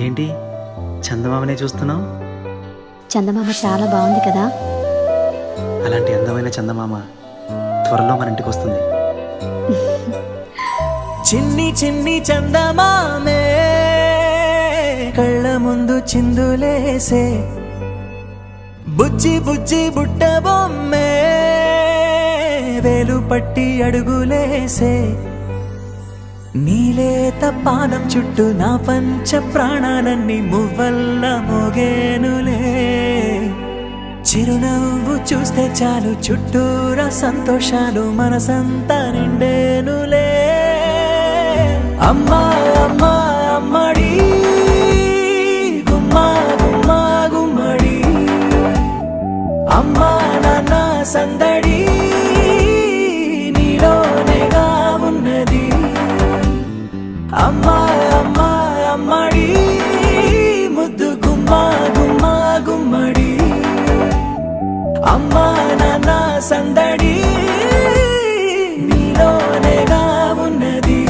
ఏంటి చందమామనే చూస్తున్నావు? చందమామ చాలా బాగుంది కదా. అలాంటి అందమైన చందమామ త్వరలో మన ఇంటికి వస్తుంది. చిన్ని చిన్ని చందమామే కళ్ళ ముందు చిందులేసే, బుజ్జి బుజ్జి బుట్ట బొమ్మే వేలు పట్టి అడుగులేసే, నీలేత పానం చుట్టూ నా పంచ ప్రాణాలన్నీ మువ్వల్ల మోగేనులే, చిరునవ్వు చూస్తే చాలు చుట్టూరా సంతోషాలు మనసంతా నిండేనులే. అమ్మా అమ్మా అమ్మడి గుమ్మా గుమ్మా గుమ్మడి, అమ్మా నాన్న సందడి నీలోనేగా ఉన్నది. అమ్మా అమ్మా అమ్మడి ముద్దు గుమ్మా గుమ్మా గుమ్మడి, అమ్మా నాన్న సందడి నీలోనేగా ఉన్నది.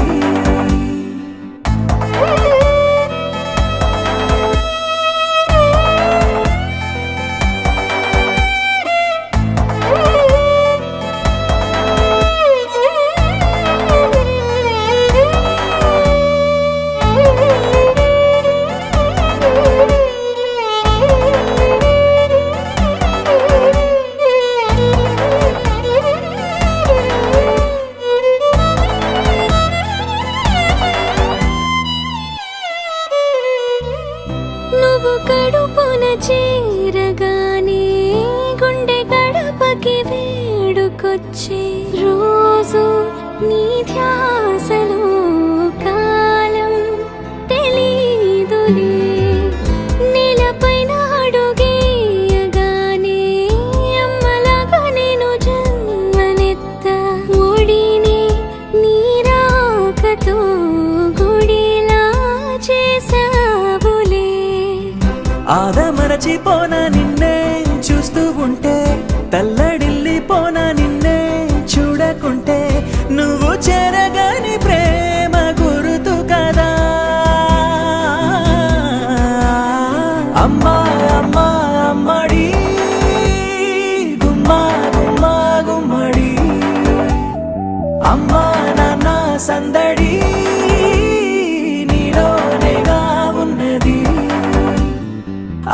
నువ్వు కడుపున చేరగానే గుండె గడపకి వేడుకొచ్చే, రోజు నీ ధ్యాసలో కాలం తెలీదులే. నేలపైన అడుగేయగానే అమ్మలాగా నేను జన్మనెత్త, ఒడిని నీ రాకతో గుడిలా చేసావులే. ఆదమరచిపోనా నిన్నే చూస్తూ ఉంటే, తల్లడిల్లిపోనా నిన్నే చూడకుంటే, నువ్వు చెరగని ప్రేమ గురుతు కదా. అమ్మా అమ్మా అమ్మడి గుమ్మా గుమ్మా గుమ్మడి, అమ్మా నాన్న సందడి నీలోనేగా ఉన్నది.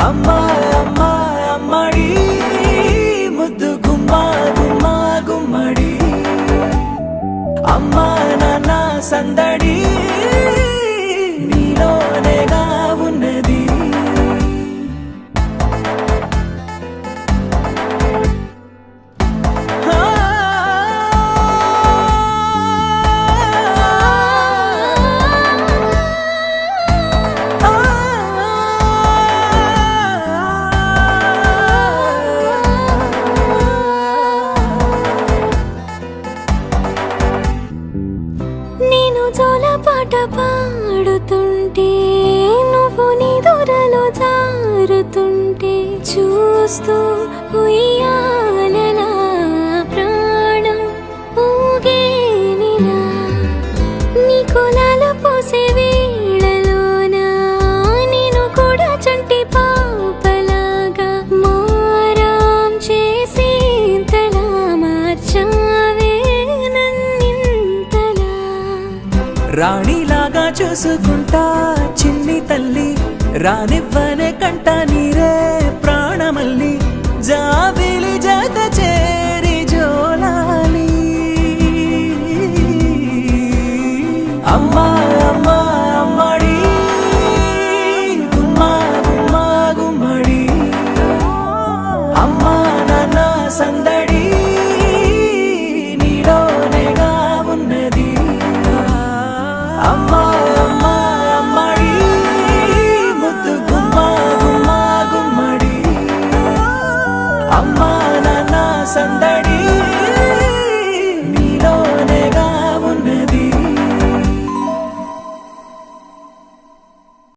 అమ్మా అమ్మా అమ్మడి ముద్దు గుమ్మా గుమ్మా గుమ్మడి, అమ్మా నాన్న సందడి నీలోనేగా ఉన్నది. నేను జోలపాట పాడుతుంటే, నువ్వు నీ దూరలో జారుతుంటే, చూస్తూ ఉయ్యాలలా ప్రాణం ఊగేనిలా. నీ కులాల పోసే వేళలోన నేను కూడా చంటి పాపలాగా మారాం చేసేంతలా మార్చావే నన్నింతలా. రాణిలాగా చూసుకుంటా చిన్ని తల్లి, రానివ్వనే కంట నీరే ప్రాణమల్లి, జాబిలి జత చేరి జోలాలి. అమ్మా అమ్మా అమ్మడి గుమ్మా గుమ్మా గుమ్మడి, అమ్మా నాన్న సందడి నీలోనేగా ఉన్నది. అమ్మా అమ్మా అమ్మడి ముద్దు గుమ్మా గుమ్మా గుమ్మడి, అమ్మా నాన్న సందడి